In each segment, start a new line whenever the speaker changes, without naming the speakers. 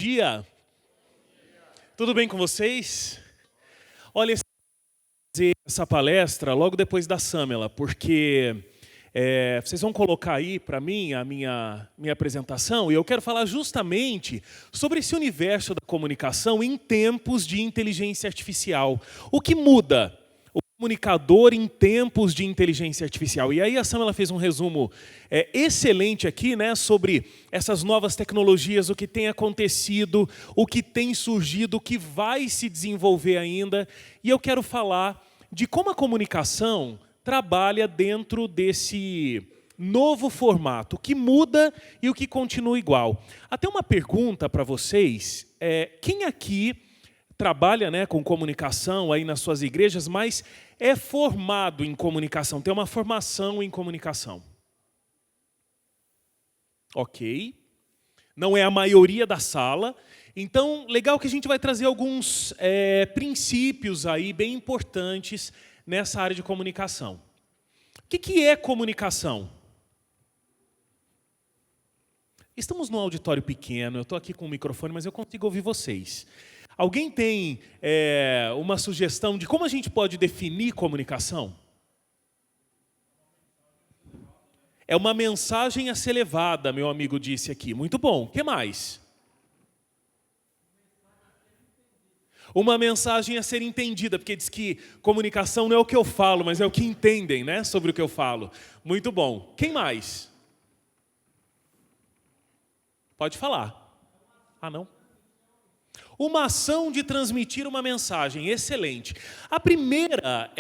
Dia, tudo bem com vocês? Olha, essa palestra logo depois da Samela, porque vocês vão colocar aí para mim a minha apresentação, e eu quero falar justamente sobre esse universo da comunicação em tempos de inteligência artificial. O que muda o comunicador em tempos de inteligência artificial? E aí a Samela fez um resumo excelente aqui, né, sobre essas novas tecnologias, o que tem acontecido, o que tem surgido, o que vai se desenvolver ainda. E eu quero falar de como a comunicação trabalha dentro desse novo formato, o que muda e o que continua igual. Até uma pergunta para vocês, quem aqui trabalha, né, com comunicação aí nas suas igrejas, mas é formado em comunicação, tem uma formação em comunicação? Ok. Não é a maioria da sala. Então, legal que a gente vai trazer alguns princípios aí bem importantes nessa área de comunicação. O que é comunicação? Estamos num auditório pequeno, eu estou aqui com o microfone, mas eu consigo ouvir vocês. Alguém tem uma sugestão de como a gente pode definir comunicação? É uma mensagem a ser levada, meu amigo disse aqui. Muito bom. O que mais? Uma mensagem a ser entendida, porque diz que comunicação não é o que eu falo, mas é o que entendem, né, sobre o que eu falo. Muito bom. Quem mais? Pode falar. Ah, não? Uma ação de transmitir uma mensagem. Excelente. A primeira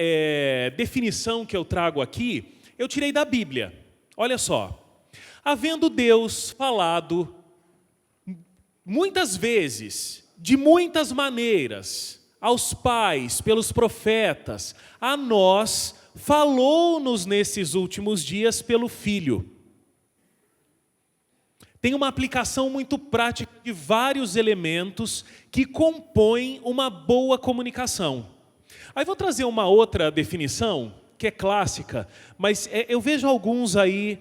definição que eu trago aqui, eu tirei da Bíblia. Olha só. Havendo Deus falado muitas vezes, de muitas maneiras, aos pais, pelos profetas, a nós, falou-nos nesses últimos dias pelo Filho. Tem uma aplicação muito prática de vários elementos que compõem uma boa comunicação. Aí vou trazer uma outra definição, que é clássica, mas eu vejo alguns aí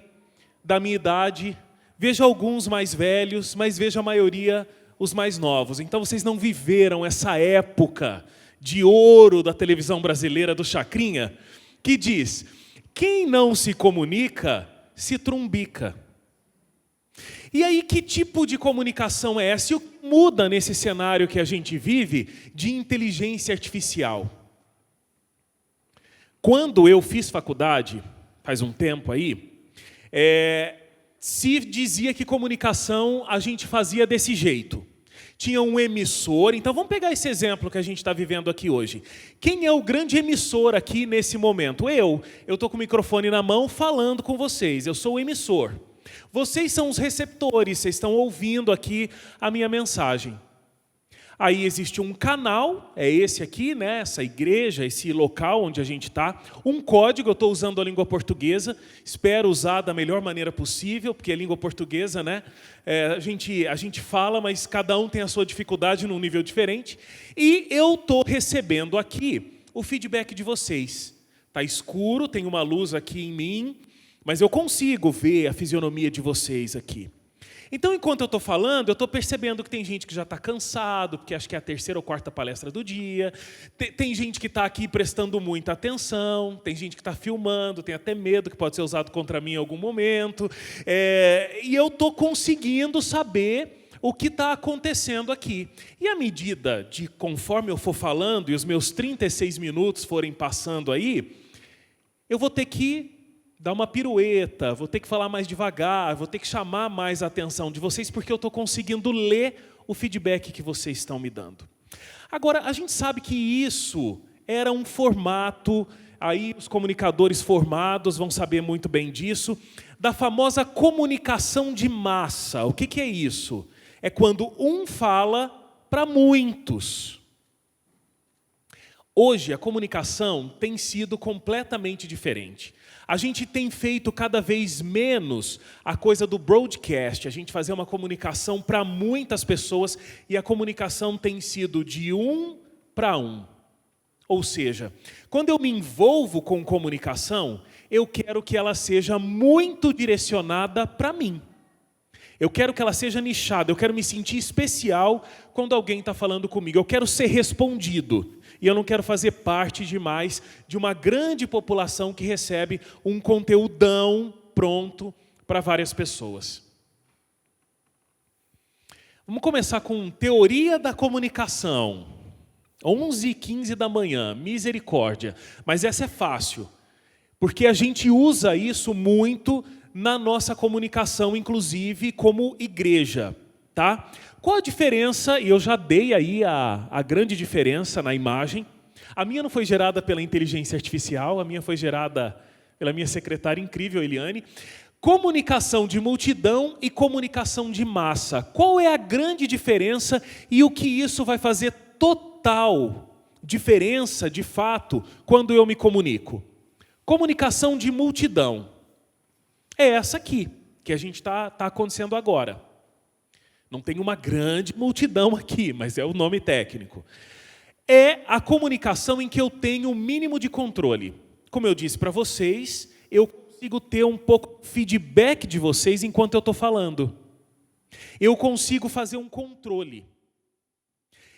da minha idade, vejo alguns mais velhos, mas vejo a maioria os mais novos. Então vocês não viveram essa época de ouro da televisão brasileira, do Chacrinha, que diz: quem não se comunica, se trumbica. E aí, que tipo de comunicação é essa? E o que muda nesse cenário que a gente vive de inteligência artificial? Quando eu fiz faculdade, faz um tempo aí, se dizia que comunicação a gente fazia desse jeito. Tinha um emissor, então vamos pegar esse exemplo que a gente está vivendo aqui hoje. Quem é o grande emissor aqui nesse momento? Eu estou com o microfone na mão falando com vocês, eu sou o emissor. Vocês são os receptores, vocês estão ouvindo aqui a minha mensagem. Aí existe um canal, é esse aqui, né, essa igreja, esse local onde a gente está. Um código, eu estou usando a língua portuguesa, espero usar da melhor maneira possível, porque a língua portuguesa, né, a gente fala, mas cada um tem a sua dificuldade num nível diferente. E eu estou recebendo aqui o feedback de vocês. Está escuro, tem uma luz aqui em mim, mas eu consigo ver a fisionomia de vocês aqui. Então, enquanto eu estou falando, eu estou percebendo que tem gente que já está cansado, porque acho que é a terceira ou quarta palestra do dia. Tem gente que está aqui prestando muita atenção, tem gente que está filmando, tem até medo que pode ser usado contra mim em algum momento. E eu estou conseguindo saber o que está acontecendo aqui. E à medida de, conforme eu for falando, e os meus 36 minutos forem passando aí, eu vou ter que dar uma pirueta, vou ter que falar mais devagar, vou ter que chamar mais a atenção de vocês, porque eu estou conseguindo ler o feedback que vocês estão me dando. Agora, a gente sabe que isso era um formato, aí os comunicadores formados vão saber muito bem disso, da famosa comunicação de massa. O que é isso? É quando um fala para muitos. Hoje, a comunicação tem sido completamente diferente. A gente tem feito cada vez menos a coisa do broadcast, a gente fazer uma comunicação para muitas pessoas, e a comunicação tem sido de um para um. Ou seja, quando eu me envolvo com comunicação, eu quero que ela seja muito direcionada para mim. Eu quero que ela seja nichada, eu quero me sentir especial quando alguém está falando comigo. Eu quero ser respondido. E eu não quero fazer parte demais de uma grande população que recebe um conteúdão pronto para várias pessoas. Vamos começar com teoria da comunicação. 11h15 da manhã, misericórdia. Mas essa é fácil, porque a gente usa isso muito na nossa comunicação, inclusive como igreja, tá? Qual a diferença, e eu já dei aí a grande diferença na imagem. A minha não foi gerada pela inteligência artificial, a minha foi gerada pela minha secretária incrível, Eliane. Comunicação de multidão e comunicação de massa. Qual é a grande diferença e o que isso vai fazer total diferença, de fato, quando eu me comunico? Comunicação de multidão. É essa aqui, que a gente está acontecendo agora. Não tem uma grande multidão aqui, mas é o nome técnico. É a comunicação em que eu tenho o mínimo de controle. Como eu disse para vocês, eu consigo ter um pouco de feedback de vocês enquanto eu estou falando. Eu consigo fazer um controle.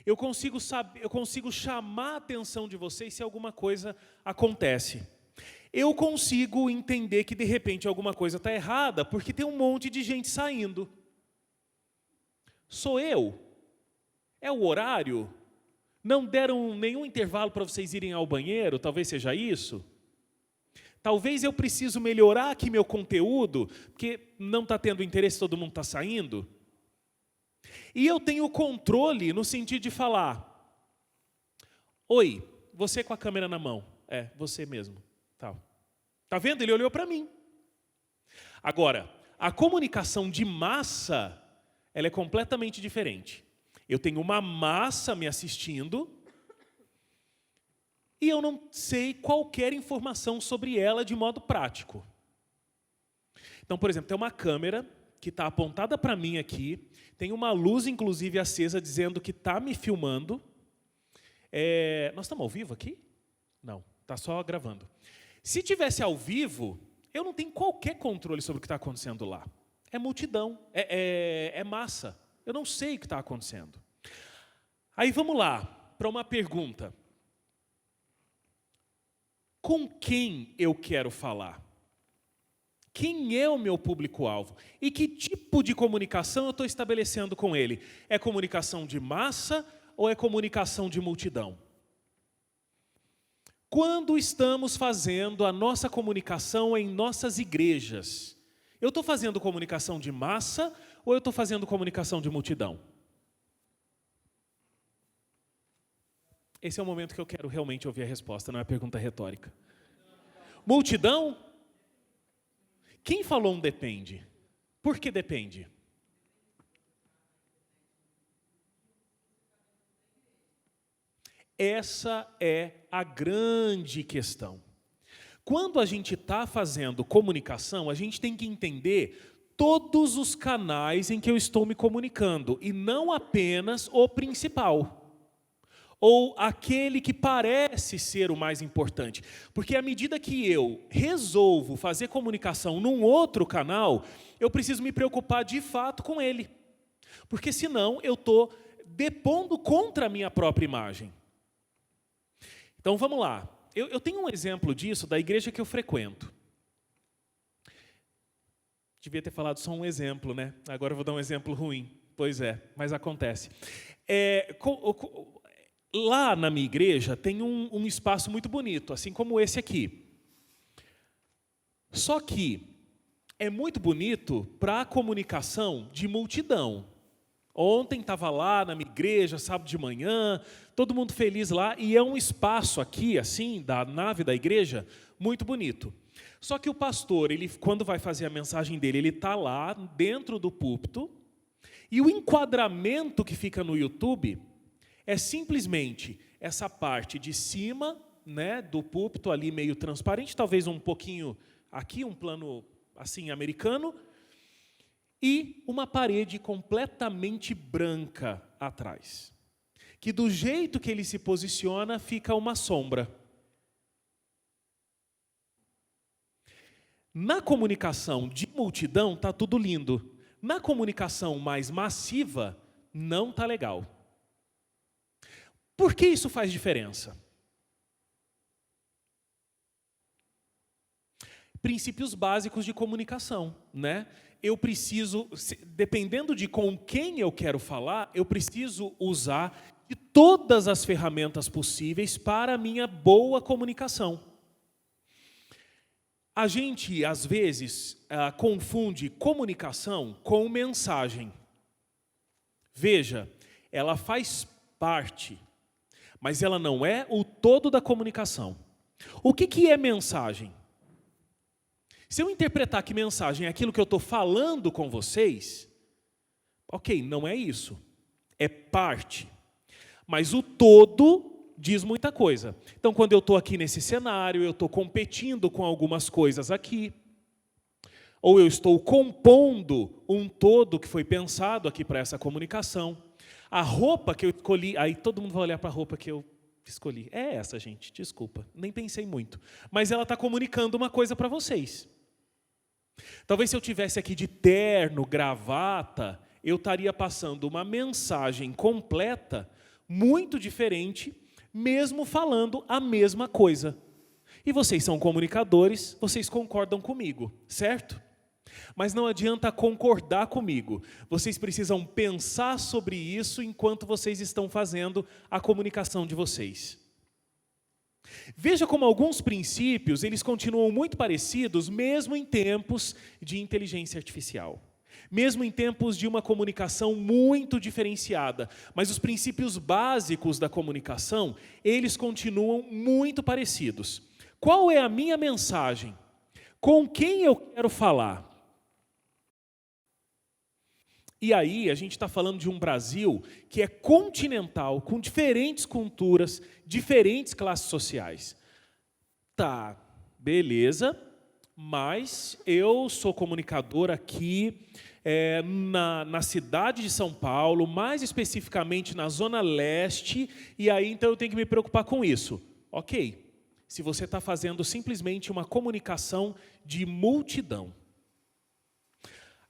Eu consigo chamar a atenção de vocês se alguma coisa acontece. Eu consigo entender que, de repente, alguma coisa está errada, porque tem um monte de gente saindo. Sou eu? É o horário? Não deram nenhum intervalo para vocês irem ao banheiro? Talvez seja isso? Talvez eu preciso melhorar aqui meu conteúdo, porque não está tendo interesse, todo mundo está saindo. E eu tenho controle no sentido de falar: oi, você com a câmera na mão. É, você mesmo. Tá vendo? Ele olhou para mim. Agora, a comunicação de massa, ela é completamente diferente. Eu tenho uma massa me assistindo e eu não sei qualquer informação sobre ela de modo prático. Então, por exemplo, tem uma câmera que está apontada para mim aqui, tem uma luz, inclusive, acesa, dizendo que está me filmando. Nós estamos ao vivo aqui? Não, está só gravando. Se tivesse ao vivo, eu não tenho qualquer controle sobre o que está acontecendo lá. É multidão, é massa. Eu não sei o que está acontecendo. Aí vamos lá, para uma pergunta. Com quem eu quero falar? Quem é o meu público-alvo? E que tipo de comunicação eu estou estabelecendo com ele? É comunicação de massa ou é comunicação de multidão? Quando estamos fazendo a nossa comunicação em nossas igrejas, eu estou fazendo comunicação de massa ou eu estou fazendo comunicação de multidão? Esse é o momento que eu quero realmente ouvir a resposta, não é pergunta retórica. Multidão? Quem falou um depende? Por que depende? Essa é a grande questão. Quando a gente está fazendo comunicação, a gente tem que entender todos os canais em que eu estou me comunicando, e não apenas o principal, ou aquele que parece ser o mais importante. Porque à medida que eu resolvo fazer comunicação num outro canal, eu preciso me preocupar de fato com ele. Porque senão eu estou depondo contra a minha própria imagem. Então vamos lá. Eu tenho um exemplo disso da igreja que eu frequento. Devia ter falado só um exemplo, né? Agora eu vou dar um exemplo ruim. Pois é, mas acontece. Lá na minha igreja tem um espaço muito bonito, assim como esse aqui. Só que é muito bonito para a comunicação de multidão. Ontem estava lá na minha igreja, sábado de manhã, todo mundo feliz lá, e é um espaço aqui, assim, da nave da igreja, muito bonito. Só que o pastor, quando vai fazer a mensagem dele, ele está lá dentro do púlpito, e o enquadramento que fica no YouTube é simplesmente essa parte de cima, né, do púlpito ali meio transparente, talvez um pouquinho aqui, um plano assim americano, e uma parede completamente branca atrás, que do jeito que ele se posiciona, fica uma sombra. Na comunicação de multidão, está tudo lindo, Na comunicação mais massiva, não está legal. Por que isso faz diferença? Princípios básicos de comunicação, né? Eu preciso, dependendo de com quem eu quero falar, eu preciso usar de todas as ferramentas possíveis para a minha boa comunicação. A gente, às vezes, confunde comunicação com mensagem. Veja, ela faz parte, mas ela não é o todo da comunicação. O que é mensagem? Se eu interpretar que mensagem é aquilo que eu estou falando com vocês, ok, não é isso. É parte. Mas o todo diz muita coisa. Então, quando eu estou aqui nesse cenário, eu estou competindo com algumas coisas aqui, ou eu estou compondo um todo que foi pensado aqui para essa comunicação. A roupa que eu escolhi, aí todo mundo vai olhar para a roupa que eu escolhi. É essa, gente, desculpa, nem pensei muito. Mas ela está comunicando uma coisa para vocês. Talvez se eu tivesse aqui de terno, gravata, eu estaria passando uma mensagem completa, muito diferente, mesmo falando a mesma coisa. E vocês são comunicadores, vocês concordam comigo, certo? Mas não adianta concordar comigo. Vocês precisam pensar sobre isso enquanto vocês estão fazendo a comunicação de vocês. Veja como alguns princípios, eles continuam muito parecidos, mesmo em tempos de inteligência artificial. Mesmo em tempos de uma comunicação muito diferenciada, mas os princípios básicos da comunicação, eles continuam muito parecidos. Qual é a minha mensagem? Com quem eu quero falar? E aí a gente está falando de um Brasil que é continental, com diferentes culturas, diferentes classes sociais. Tá, beleza, mas eu sou comunicador aqui na cidade de São Paulo, mais especificamente na Zona Leste, e aí então eu tenho que me preocupar com isso. Ok, se você está fazendo simplesmente uma comunicação de multidão.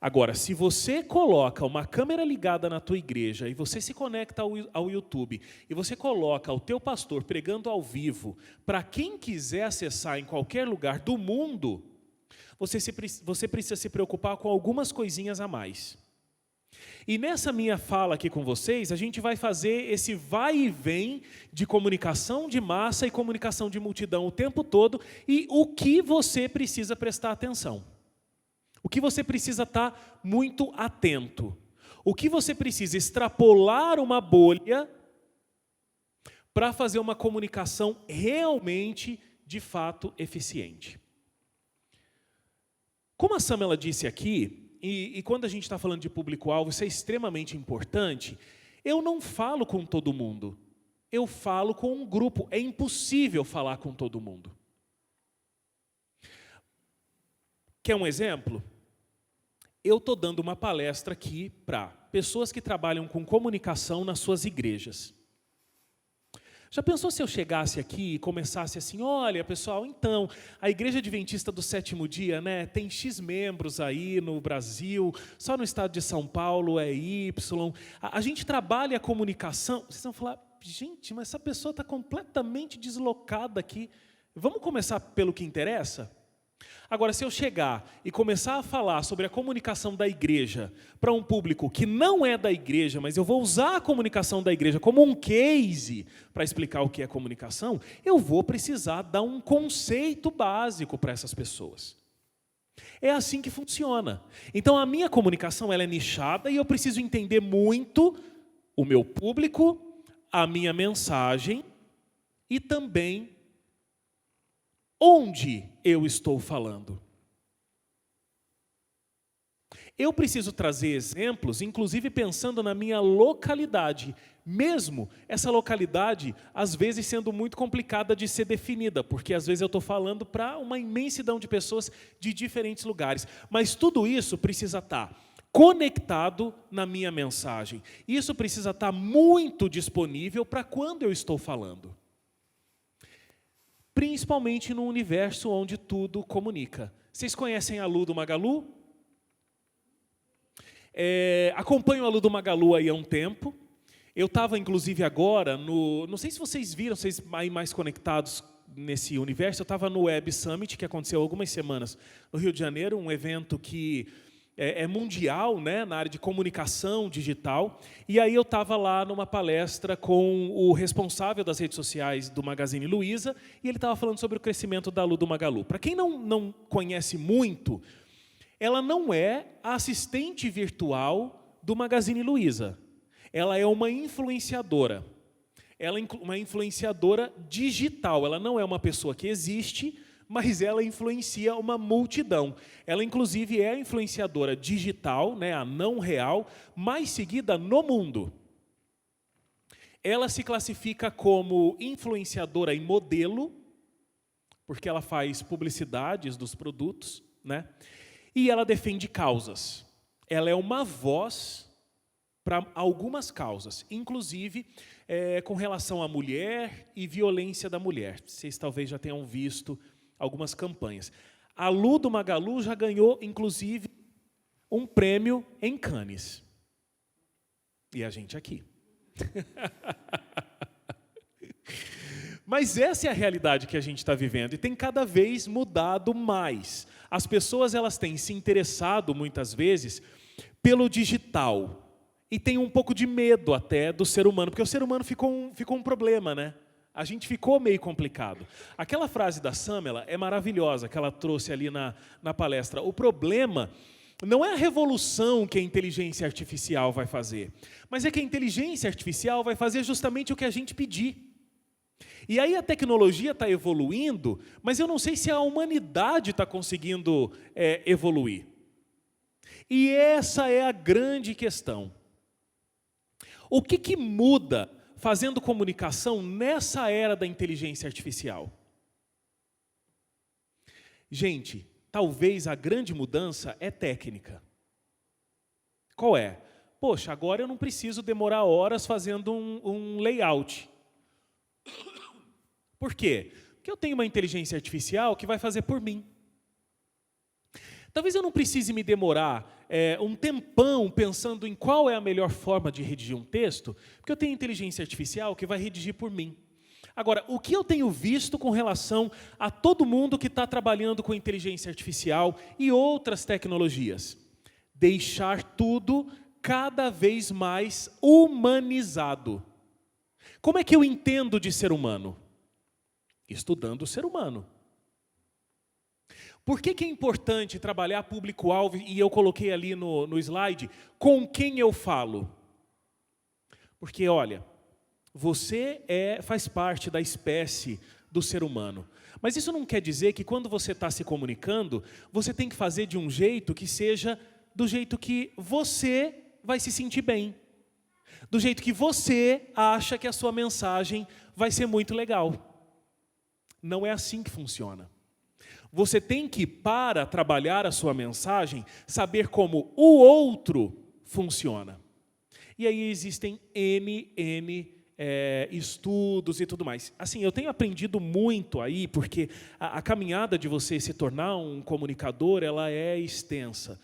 Agora, se você coloca uma câmera ligada na tua igreja e você se conecta ao YouTube e você coloca o teu pastor pregando ao vivo para quem quiser acessar em qualquer lugar do mundo, você precisa se preocupar com algumas coisinhas a mais. E nessa minha fala aqui com vocês, a gente vai fazer esse vai e vem de comunicação de massa e comunicação de multidão o tempo todo e o que você precisa prestar atenção. O que você precisa estar muito atento. O que você precisa extrapolar uma bolha para fazer uma comunicação realmente, de fato, eficiente. Como a Samela disse aqui, e quando a gente está falando de público-alvo, isso é extremamente importante, eu não falo com todo mundo. Eu falo com um grupo. É impossível falar com todo mundo. Quer um exemplo? Eu estou dando uma palestra aqui para pessoas que trabalham com comunicação nas suas igrejas. Já pensou se eu chegasse aqui e começasse assim, olha pessoal, então, a Igreja Adventista do Sétimo Dia, né, tem X membros aí no Brasil, só no estado de São Paulo é Y, a gente trabalha a comunicação, vocês vão falar, gente, mas essa pessoa está completamente deslocada aqui, vamos começar pelo que interessa? Agora, se eu chegar e começar a falar sobre a comunicação da igreja para um público que não é da igreja, mas eu vou usar a comunicação da igreja como um case para explicar o que é comunicação, eu vou precisar dar um conceito básico para essas pessoas. É assim que funciona. Então, a minha comunicação ela é nichada e eu preciso entender muito o meu público, a minha mensagem e também onde eu estou falando. Eu preciso trazer exemplos, inclusive pensando na minha localidade, mesmo essa localidade, às vezes sendo muito complicada de ser definida, porque às vezes eu estou falando para uma imensidão de pessoas de diferentes lugares. Mas tudo isso precisa estar conectado na minha mensagem. Isso precisa estar muito disponível para quando eu estou falando. Principalmente no universo onde tudo comunica. Vocês conhecem a Lu do Magalu? Acompanho a Lu do Magalu aí há um tempo. Eu estava, inclusive, agora no... Não sei se vocês viram, vocês aí mais conectados nesse universo, eu estava no Web Summit, que aconteceu há algumas semanas no Rio de Janeiro, um evento que é mundial, né, na área de comunicação digital. E aí eu estava lá numa palestra com o responsável das redes sociais do Magazine Luiza, e ele estava falando sobre o crescimento da Lu do Magalu. Para quem não conhece muito, ela não é a assistente virtual do Magazine Luiza. Ela é uma influenciadora. Ela é uma influenciadora digital. Ela não é uma pessoa que existe, mas ela influencia uma multidão. Ela, inclusive, é a influenciadora digital, né, a não real, mais seguida no mundo. Ela se classifica como influenciadora e modelo, porque ela faz publicidades dos produtos, né? E ela defende causas. Ela é uma voz para algumas causas, inclusive com relação à mulher e violência da mulher. Vocês talvez já tenham visto algumas campanhas. A Lu do Magalu já ganhou, inclusive, um prêmio em Cannes. E a gente aqui. Mas essa é a realidade que a gente está vivendo e tem cada vez mudado mais. As pessoas elas têm se interessado, muitas vezes, pelo digital. E tem um pouco de medo até do ser humano, porque o ser humano ficou um problema, né? A gente ficou meio complicado. Aquela frase da Samela é maravilhosa, que ela trouxe ali na palestra. O problema não é a revolução que a inteligência artificial vai fazer, mas é que a inteligência artificial vai fazer justamente o que a gente pedir. E aí a tecnologia está evoluindo, mas eu não sei se a humanidade está conseguindo evoluir. E essa é a grande questão. O que muda fazendo comunicação nessa era da inteligência artificial? Gente, talvez a grande mudança é técnica. Qual é? Poxa, agora eu não preciso demorar horas fazendo um layout. Por quê? Porque eu tenho uma inteligência artificial que vai fazer por mim. Talvez eu não precise me demorar um tempão pensando em qual é a melhor forma de redigir um texto, porque eu tenho inteligência artificial que vai redigir por mim. Agora, o que eu tenho visto com relação a todo mundo que está trabalhando com inteligência artificial e outras tecnologias? Deixar tudo cada vez mais humanizado. Como é que eu entendo de ser humano? Estudando o ser humano. Por que é importante trabalhar público-alvo, e eu coloquei ali no slide, com quem eu falo? Porque, olha, você faz parte da espécie do ser humano. Mas isso não quer dizer que quando você está se comunicando, você tem que fazer de um jeito que seja do jeito que você vai se sentir bem. Do jeito que você acha que a sua mensagem vai ser muito legal. Não é assim que funciona. Você tem que, para trabalhar a sua mensagem, saber como o outro funciona. E aí existem N estudos e tudo mais. Assim, eu tenho aprendido muito aí, porque a caminhada de você se tornar um comunicador, ela é extensa.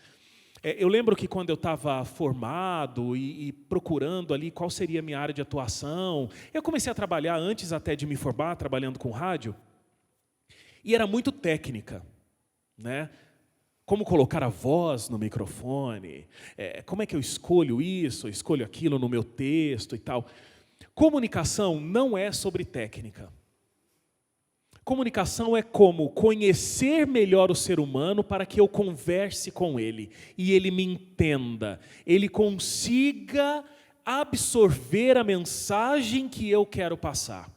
Eu lembro que quando eu estava formado e procurando ali qual seria a minha área de atuação, eu comecei a trabalhar, antes até de me formar, trabalhando com rádio, e era muito técnica, né? Como colocar a voz no microfone, como é que eu escolho isso, escolho aquilo no meu texto e tal. Comunicação não é sobre técnica. Comunicação é como conhecer melhor o ser humano para que eu converse com ele e ele me entenda, ele consiga absorver a mensagem que eu quero passar.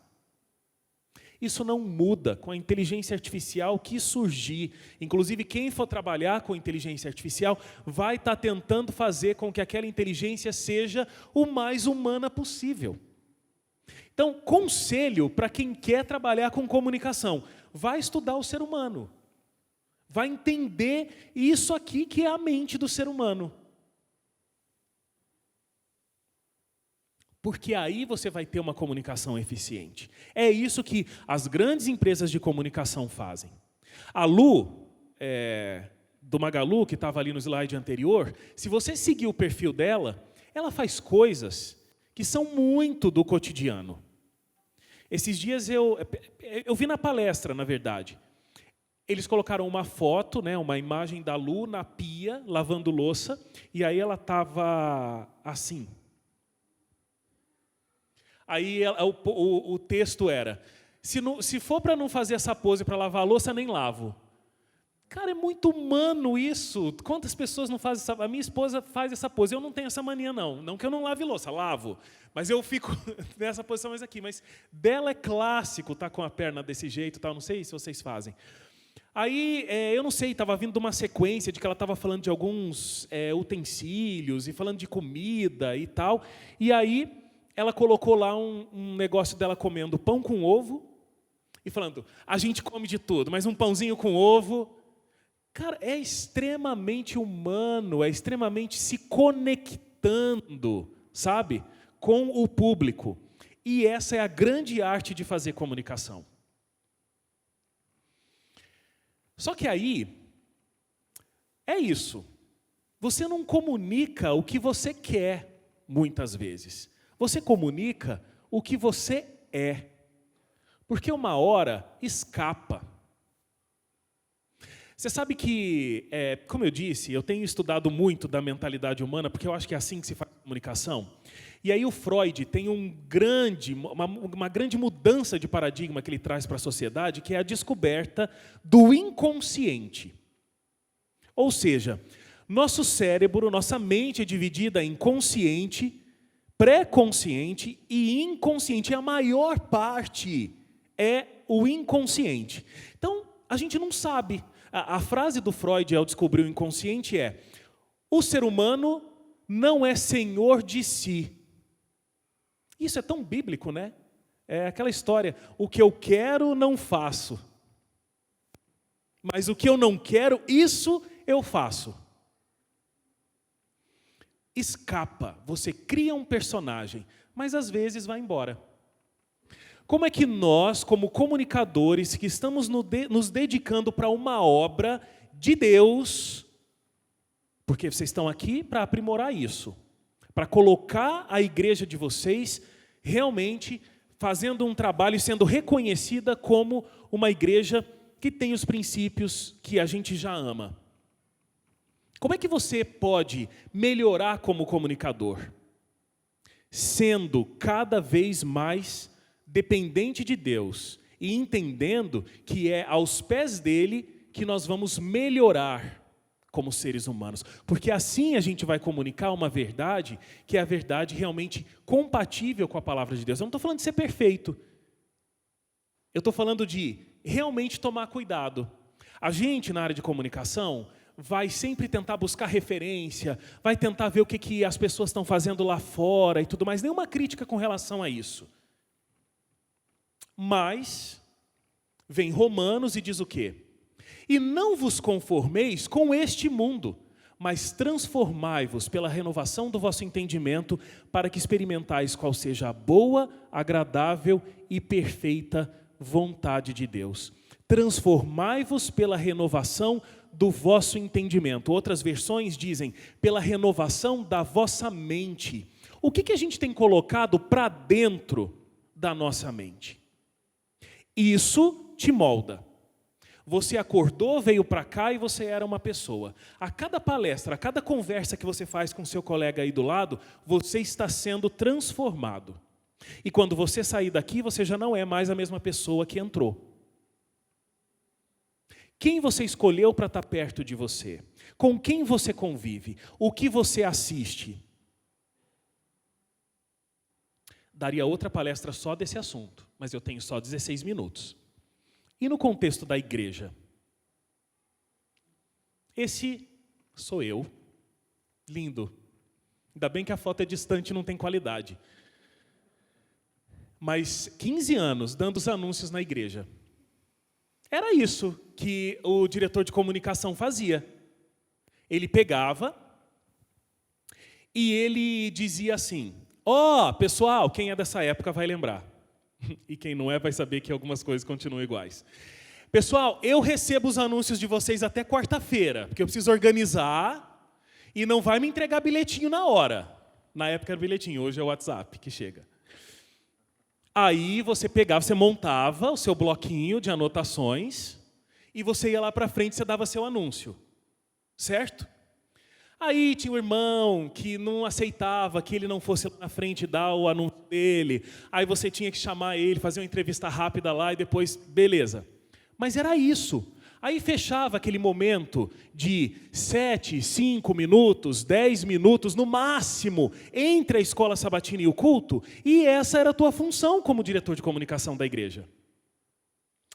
Isso não muda com a inteligência artificial que surgir. Inclusive, quem for trabalhar com inteligência artificial vai estar tentando fazer com que aquela inteligência seja o mais humana possível. Então, conselho para quem quer trabalhar com comunicação, vai estudar o ser humano. Vai entender isso aqui que é a mente do ser humano. Porque aí você vai ter uma comunicação eficiente. É isso que as grandes empresas de comunicação fazem. A Lu, do Magalu, que estava ali no slide anterior, se você seguir o perfil dela, ela faz coisas que são muito do cotidiano. Esses dias eu vi na palestra, na verdade. Eles colocaram uma foto, né, uma imagem da Lu na pia, lavando louça, e aí ela estava assim. Aí o texto era, se for para não fazer essa pose para lavar a louça, nem lavo. Cara, é muito humano isso. Quantas pessoas não fazem essa... A minha esposa faz essa pose. Eu não tenho essa mania, não. Não que eu não lave louça, lavo. Mas eu fico nessa posição mais aqui. Mas dela é clássico estar com a perna desse jeito, tal. Não sei se vocês fazem. Aí, eu não sei, estava vindo de uma sequência de que ela estava falando de alguns utensílios e falando de comida e tal. E aí, ela colocou lá um negócio dela comendo pão com ovo e falando, a gente come de tudo, mas um pãozinho com ovo... Cara, é extremamente humano, é extremamente se conectando, sabe, com o público. E essa é a grande arte de fazer comunicação. Só que aí, é isso. Você não comunica o que você quer, muitas vezes. Você comunica o que você é. Porque uma hora escapa. Você sabe que, como eu disse, eu tenho estudado muito da mentalidade humana, porque eu acho que é assim que se faz comunicação. E aí o Freud tem uma grande mudança de paradigma que ele traz para a sociedade, que é a descoberta do inconsciente. Ou seja, nosso cérebro, nossa mente é dividida em consciente, pré-consciente e inconsciente. E a maior parte é o inconsciente. Então, a gente não sabe. A frase do Freud ao descobrir o inconsciente é: o ser humano não é senhor de si. Isso é tão bíblico, né? É aquela história, o que eu quero não faço, mas o que eu não quero, isso eu faço. Escapa, você cria um personagem, mas às vezes vai embora. Como é que nós, como comunicadores, que estamos nos dedicando para uma obra de Deus, porque vocês estão aqui para aprimorar isso, para colocar a igreja de vocês realmente fazendo um trabalho e sendo reconhecida como uma igreja que tem os princípios que a gente já ama. Como é que você pode melhorar como comunicador? Sendo cada vez mais dependente de Deus e entendendo que é aos pés dele que nós vamos melhorar como seres humanos. Porque assim a gente vai comunicar uma verdade que é a verdade realmente compatível com a palavra de Deus. Eu não estou falando de ser perfeito. Eu estou falando de realmente tomar cuidado. A gente, na área de comunicação, vai sempre tentar buscar referência, vai tentar ver o que as pessoas estão fazendo lá fora e tudo mais. Nenhuma crítica com relação a isso. Mas, vem Romanos e diz o quê? E não vos conformeis com este mundo, mas transformai-vos pela renovação do vosso entendimento, para que experimentais qual seja a boa, agradável e perfeita vontade de Deus. Transformai-vos pela renovação do vosso entendimento. Outras versões dizem, pela renovação da vossa mente. O que a gente tem colocado para dentro da nossa mente? Isso te molda. Você acordou, veio para cá e você era uma pessoa. A cada palestra, a cada conversa que você faz com seu colega aí do lado, você está sendo transformado. E quando você sair daqui, você já não é mais a mesma pessoa que entrou. Quem você escolheu para estar perto de você? Com quem você convive? O que você assiste? Daria outra palestra só desse assunto, mas eu tenho só 16 minutos. E no contexto da igreja? Esse sou eu. Lindo. Ainda bem que a foto é distante e não tem qualidade. Mas 15 anos dando os anúncios na igreja. Era isso que o diretor de comunicação fazia. Ele pegava e ele dizia assim: ó, pessoal, quem é dessa época vai lembrar. E quem não é vai saber que algumas coisas continuam iguais. Pessoal, eu recebo os anúncios de vocês até quarta-feira, porque eu preciso organizar e não vai me entregar bilhetinho na hora. Na época era bilhetinho, hoje é o WhatsApp que chega. Aí você pegava, você montava o seu bloquinho de anotações e você ia lá para frente e você dava seu anúncio. Certo? Aí tinha um irmão que não aceitava que ele não fosse lá na frente dar o anúncio dele. Aí você tinha que chamar ele, fazer uma entrevista rápida lá e depois, beleza. Mas era isso. Aí fechava aquele momento de 7, 5 minutos, 10 minutos, no máximo, entre a escola sabatina e o culto, e essa era a tua função como diretor de comunicação da igreja.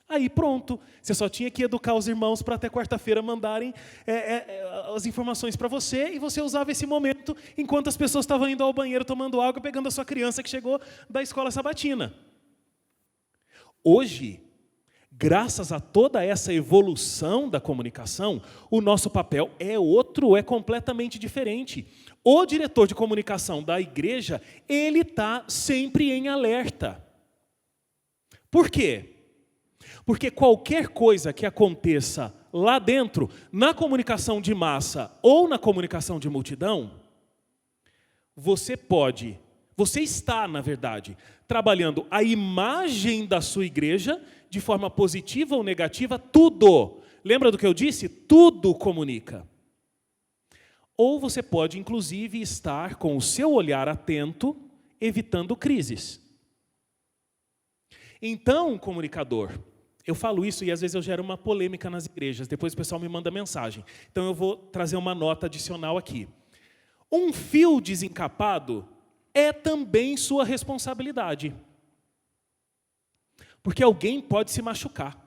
Aí pronto, você só tinha que educar os irmãos para até quarta-feira mandarem as informações para você, e você usava esse momento enquanto as pessoas estavam indo ao banheiro, tomando água, pegando a sua criança que chegou da escola sabatina. Hoje, graças a toda essa evolução da comunicação, o nosso papel é outro, é completamente diferente. O diretor de comunicação da igreja, ele está sempre em alerta. Por quê? Porque qualquer coisa que aconteça lá dentro, na comunicação de massa ou na comunicação de multidão, você está, na verdade, trabalhando a imagem da sua igreja de forma positiva ou negativa, tudo. Lembra do que eu disse? Tudo comunica. Ou você pode, inclusive, estar com o seu olhar atento, evitando crises. Então, comunicador, eu falo isso e às vezes eu gero uma polêmica nas igrejas, depois o pessoal me manda mensagem. Então eu vou trazer uma nota adicional aqui. Um fio desencapado é também sua responsabilidade. Porque alguém pode se machucar.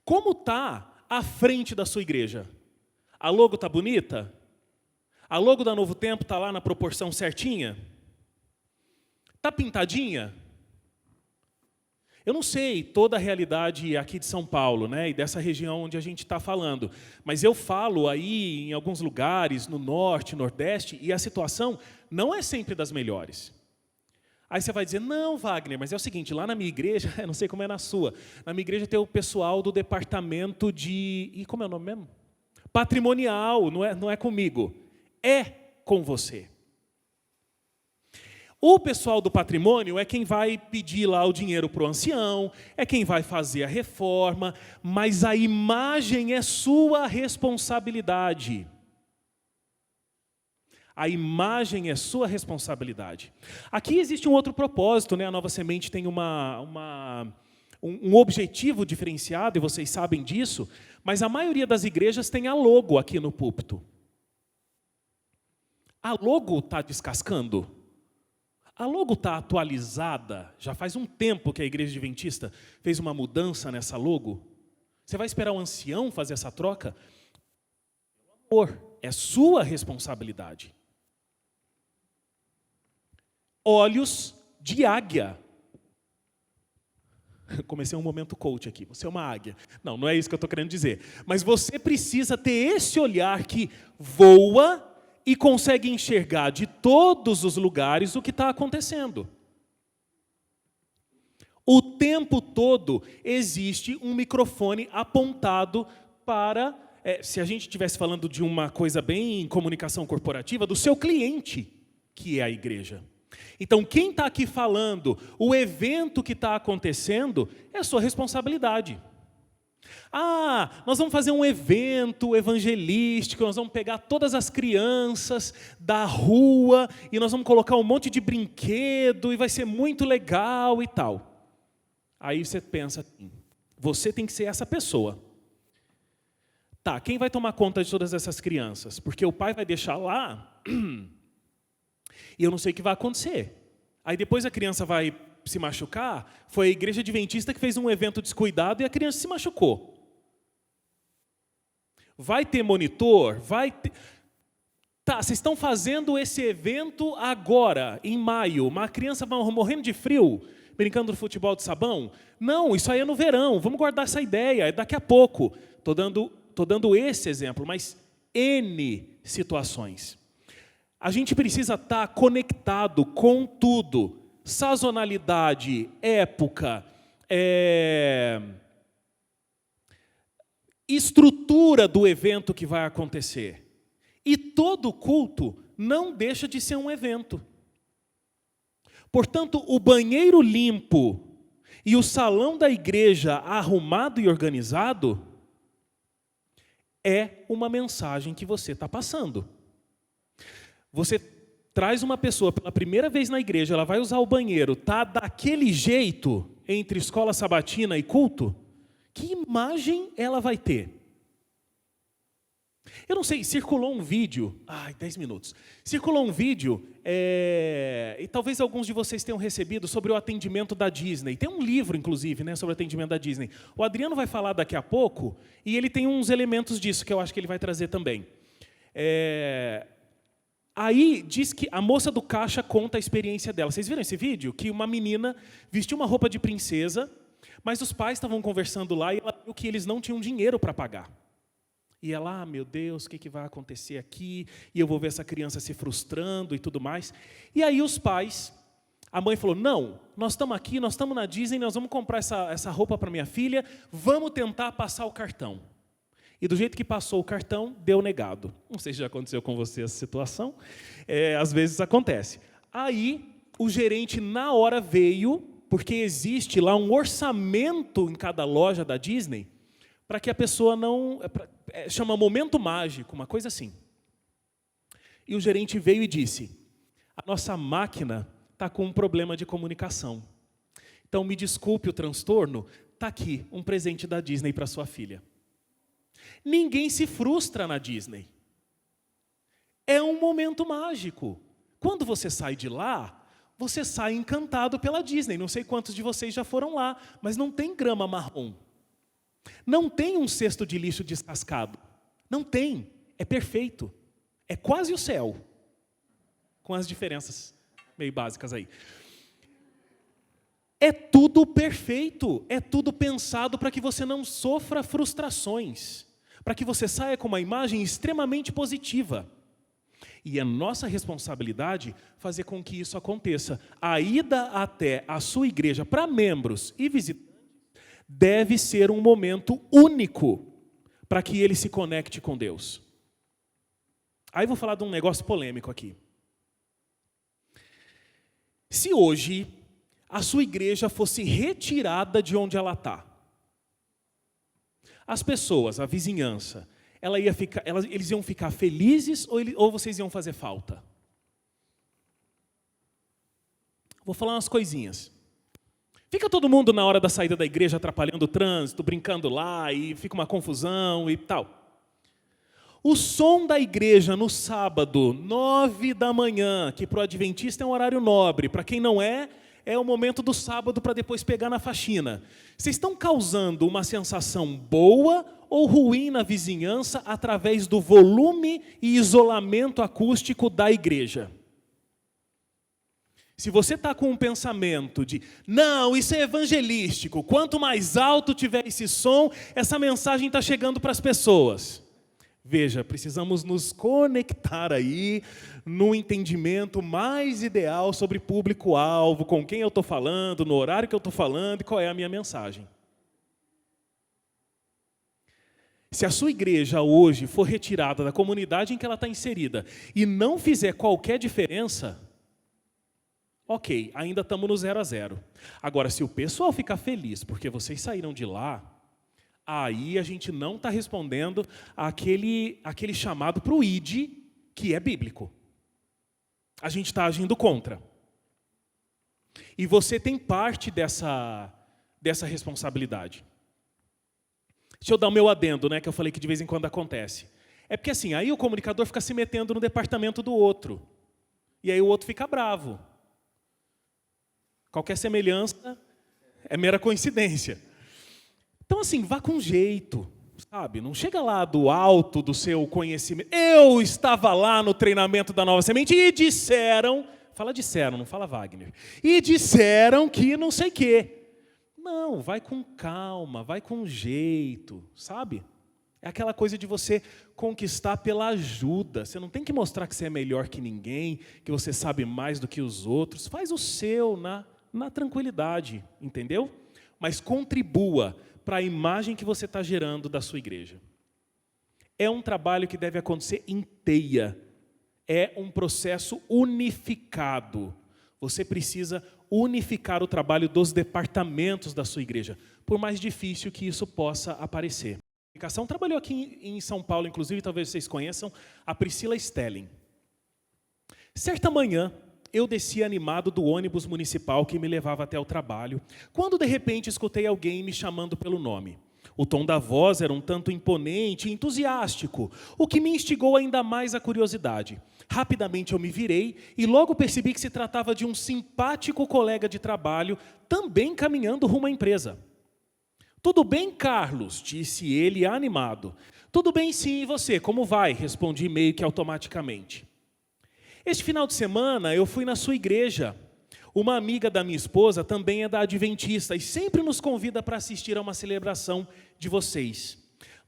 Como está à frente da sua igreja? A logo está bonita? A logo da Novo Tempo está lá na proporção certinha? Está pintadinha? Eu não sei toda a realidade aqui de São Paulo, né, e dessa região onde a gente está falando, mas eu falo aí em alguns lugares, no norte, nordeste, e a situação não é sempre das melhores. Aí você vai dizer, não, Wagner, mas é o seguinte, lá na minha igreja, eu não sei como é na sua, na minha igreja tem o pessoal do departamento de... E como é o nome mesmo? Patrimonial, não é comigo, é com você. O pessoal do patrimônio é quem vai pedir lá o dinheiro para o ancião, é quem vai fazer a reforma, mas a imagem é sua responsabilidade. A imagem é sua responsabilidade. Aqui existe um outro propósito, né? A Nova Semente tem um objetivo diferenciado, e vocês sabem disso, mas a maioria das igrejas tem a logo aqui no púlpito. A logo está descascando? A logo está atualizada? Já faz um tempo que a Igreja Adventista fez uma mudança nessa logo? Você vai esperar o ancião fazer essa troca? Amor, é sua responsabilidade. Olhos de águia. Comecei um momento coach aqui. Você é uma águia. Não é isso que eu estou querendo dizer. Mas você precisa ter esse olhar que voa e consegue enxergar de todos os lugares o que está acontecendo. O tempo todo existe um microfone apontado para, se a gente estivesse falando de uma coisa bem em comunicação corporativa, do seu cliente, que é a igreja. Então, quem está aqui falando, o evento que está acontecendo, é a sua responsabilidade. Nós vamos fazer um evento evangelístico, nós vamos pegar todas as crianças da rua e nós vamos colocar um monte de brinquedo e vai ser muito legal e tal. Aí você pensa, você tem que ser essa pessoa. Tá, quem vai tomar conta de todas essas crianças? Porque o pai vai deixar lá e eu não sei o que vai acontecer. Aí depois a criança vai se machucar, foi a Igreja Adventista que fez um evento descuidado e a criança se machucou. Vai ter monitor? Vai ter... Tá, vocês estão fazendo esse evento agora, em maio, uma criança vai morrendo de frio, brincando no futebol de sabão? Não, isso aí é no verão, vamos guardar essa ideia, é daqui a pouco. Tô dando esse exemplo, mas N situações. A gente precisa estar conectado com tudo, sazonalidade, época, estrutura do evento que vai acontecer. E todo culto não deixa de ser um evento. Portanto, o banheiro limpo e o salão da igreja arrumado e organizado é uma mensagem que você está passando. Você traz uma pessoa pela primeira vez na igreja, ela vai usar o banheiro, tá daquele jeito entre escola sabatina e culto, que imagem ela vai ter? Eu não sei, circulou um vídeo, 10 minutos, circulou um vídeo, e talvez alguns de vocês tenham recebido, sobre o atendimento da Disney. Tem um livro, inclusive, né, sobre o atendimento da Disney. O Adriano vai falar daqui a pouco, e ele tem uns elementos disso, que eu acho que ele vai trazer também. Aí diz que a moça do caixa conta a experiência dela. Vocês viram esse vídeo? Que uma menina vestiu uma roupa de princesa, mas os pais estavam conversando lá, e ela viu que eles não tinham dinheiro para pagar. E ela, meu Deus, o que vai acontecer aqui? E eu vou ver essa criança se frustrando e tudo mais. E aí os pais, a mãe falou, não, nós estamos aqui, nós estamos na Disney, nós vamos comprar essa roupa para minha filha, vamos tentar passar o cartão. E do jeito que passou o cartão, deu negado. Não sei se já aconteceu com você essa situação, às vezes acontece. Aí o gerente na hora veio, porque existe lá um orçamento em cada loja da Disney, para que a pessoa não... chama momento mágico, uma coisa assim. E o gerente veio e disse, a nossa máquina está com um problema de comunicação. Então, me desculpe o transtorno, está aqui um presente da Disney para sua filha. Ninguém se frustra na Disney. É um momento mágico. Quando você sai de lá, você sai encantado pela Disney. Não sei quantos de vocês já foram lá, mas não tem grama marrom. Não tem um cesto de lixo descascado. Não tem. É perfeito. É quase o céu. Com as diferenças meio básicas aí. É tudo perfeito. É tudo pensado para que você não sofra frustrações. Para que você saia com uma imagem extremamente positiva. E é nossa responsabilidade fazer com que isso aconteça. A ida até a sua igreja para membros e visitantes deve ser um momento único para que ele se conecte com Deus. Aí eu vou falar de um negócio polêmico aqui. Se hoje a sua igreja fosse retirada de onde ela está, as pessoas, a vizinhança, eles iam ficar felizes ou vocês iam fazer falta? Vou falar umas coisinhas. Fica todo mundo na hora da saída da igreja atrapalhando o trânsito, brincando lá, e fica uma confusão e tal. O som da igreja no sábado, 9 da manhã, que para o adventista é um horário nobre, para quem não é o momento do sábado para depois pegar na faxina. Vocês estão causando uma sensação boa ou ruim na vizinhança através do volume e isolamento acústico da igreja? Se você está com um pensamento de, não, isso é evangelístico, quanto mais alto tiver esse som, essa mensagem está chegando para as pessoas. Veja, precisamos nos conectar aí no entendimento mais ideal sobre público-alvo, com quem eu estou falando, no horário que eu estou falando e qual é a minha mensagem. Se a sua igreja hoje for retirada da comunidade em que ela está inserida e não fizer qualquer diferença, ok, ainda estamos no 0 a 0. Agora, se o pessoal ficar feliz porque vocês saíram de lá, aí a gente não está respondendo aquele chamado para o ID, que é bíblico. A gente está agindo contra. E você tem parte dessa responsabilidade. Deixa eu dar o meu adendo, né, que eu falei que de vez em quando acontece. É porque assim, aí o comunicador fica se metendo no departamento do outro. E aí o outro fica bravo. Qualquer semelhança é mera coincidência. Então, assim, vá com jeito, sabe? Não chega lá do alto do seu conhecimento. Eu estava lá no treinamento da Nova Semente e disseram... Fala disseram, não fala Wagner. E disseram que não sei o quê. Não, vai com calma, vai com jeito, sabe? É aquela coisa de você conquistar pela ajuda. Você não tem que mostrar que você é melhor que ninguém, que você sabe mais do que os outros. Faz o seu na tranquilidade, entendeu? Mas contribua para a imagem que você está gerando da sua igreja. É um trabalho que deve acontecer em teia. É um processo unificado. Você precisa unificar o trabalho dos departamentos da sua igreja, por mais difícil que isso possa aparecer. A comunicação trabalhou aqui em São Paulo, inclusive, talvez vocês conheçam, a Priscila Stelling. Certa manhã, eu desci animado do ônibus municipal que me levava até o trabalho, quando de repente escutei alguém me chamando pelo nome. O tom da voz era um tanto imponente e entusiástico, o que me instigou ainda mais a curiosidade. Rapidamente eu me virei e logo percebi que se tratava de um simpático colega de trabalho, também caminhando rumo à empresa. "Tudo bem, Carlos?", disse ele animado. "Tudo bem sim, e você, como vai?", respondi meio que automaticamente. "Este final de semana eu fui na sua igreja. Uma amiga da minha esposa também é da Adventista e sempre nos convida para assistir a uma celebração de vocês.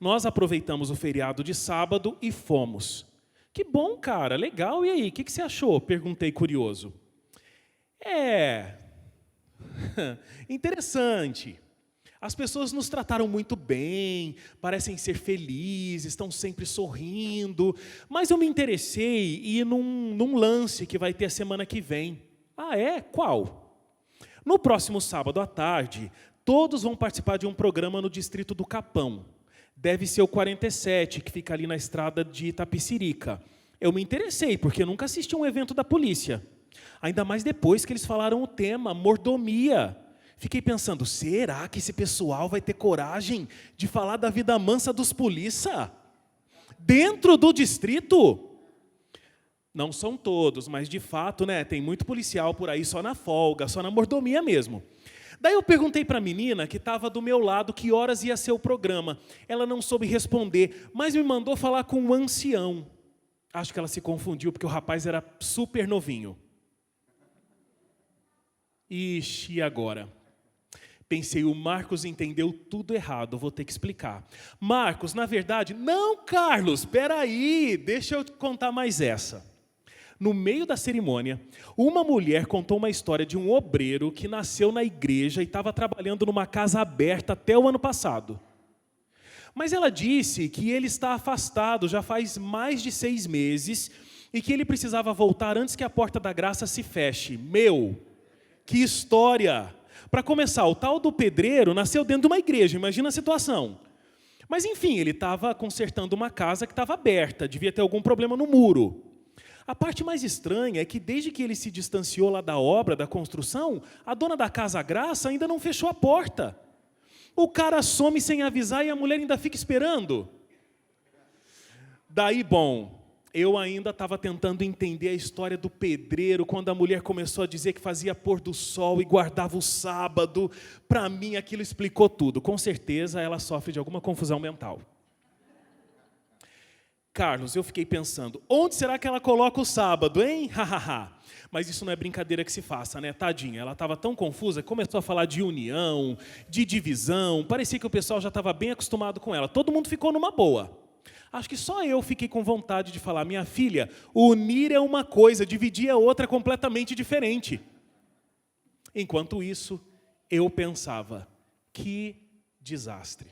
Nós aproveitamos o feriado de sábado e fomos." "Que bom, cara, legal, e aí, o que você achou?", perguntei curioso. Interessante. As pessoas nos trataram muito bem, parecem ser felizes, estão sempre sorrindo, mas eu me interessei em ir num lance que vai ter a semana que vem." "Ah, é? Qual?" "No próximo sábado à tarde, todos vão participar de um programa no distrito do Capão. Deve ser o 47, que fica ali na estrada de Itapecerica." Eu me interessei, porque eu nunca assisti um evento da polícia. Ainda mais depois que eles falaram o tema, mordomia. Fiquei pensando, será que esse pessoal vai ter coragem de falar da vida mansa dos polícia? Dentro do distrito? Não são todos, mas de fato, tem muito policial por aí só na folga, só na mordomia mesmo. Daí eu perguntei para a menina que estava do meu lado que horas ia ser o programa. Ela não soube responder, mas me mandou falar com um ancião. Acho que ela se confundiu, porque o rapaz era super novinho. Ixi, e agora? Pensei, o Marcos entendeu tudo errado, vou ter que explicar. "Marcos, na verdade..." "Não, Carlos, espera aí, deixa eu contar mais essa." No meio da cerimônia, uma mulher contou uma história de um obreiro que nasceu na igreja e estava trabalhando numa casa aberta até o ano passado. Mas ela disse que ele está afastado já faz mais de 6 meses e que ele precisava voltar antes que a porta da graça se feche. Que história! Para começar, o tal do pedreiro nasceu dentro de uma igreja, imagina a situação. Mas enfim, ele estava consertando uma casa que estava aberta, devia ter algum problema no muro. A parte mais estranha é que desde que ele se distanciou lá da obra, da construção, a dona da casa Graça ainda não fechou a porta. O cara some sem avisar e a mulher ainda fica esperando. Daí, eu ainda estava tentando entender a história do pedreiro, quando a mulher começou a dizer que fazia pôr do sol e guardava o sábado. Para mim, aquilo explicou tudo. Com certeza, ela sofre de alguma confusão mental. Carlos, eu fiquei pensando, onde será que ela coloca o sábado, hein? Mas isso não é brincadeira que se faça, né? Tadinha, ela estava tão confusa, começou a falar de união, de divisão, parecia que o pessoal já estava bem acostumado com ela. Todo mundo ficou numa boa. Acho que só eu fiquei com vontade de falar, minha filha, unir é uma coisa, dividir é outra completamente diferente. Enquanto isso, eu pensava, que desastre.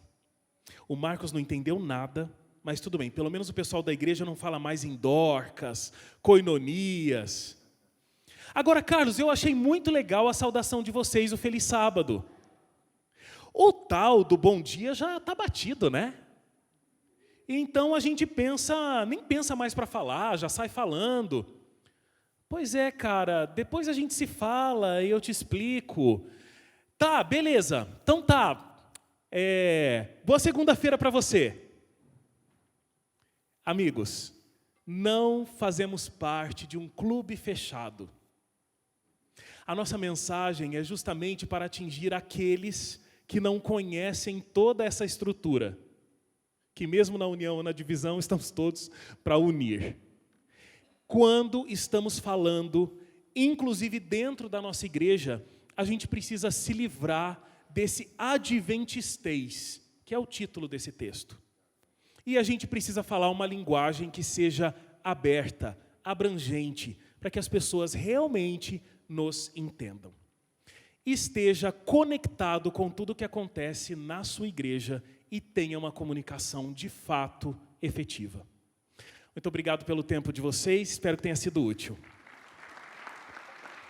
O Marcos não entendeu nada, mas tudo bem, pelo menos o pessoal da igreja não fala mais em Dorcas, coinonias. Agora, Carlos, eu achei muito legal a saudação de vocês, o Feliz Sábado. O tal do bom dia já está batido, né? Então a gente nem pensa mais para falar, já sai falando. Pois é, cara, depois a gente se fala e eu te explico. Tá, beleza, então tá. Boa segunda-feira para você. Amigos, não fazemos parte de um clube fechado. A nossa mensagem é justamente para atingir aqueles que não conhecem toda essa estrutura, que mesmo na união ou na divisão, estamos todos para unir. Quando estamos falando, inclusive dentro da nossa igreja, a gente precisa se livrar desse adventistês, que é o título desse texto. E a gente precisa falar uma linguagem que seja aberta, abrangente, para que as pessoas realmente nos entendam. Esteja conectado com tudo o que acontece na sua igreja e tenha uma comunicação de fato efetiva. Muito obrigado pelo tempo de vocês, espero que tenha sido útil.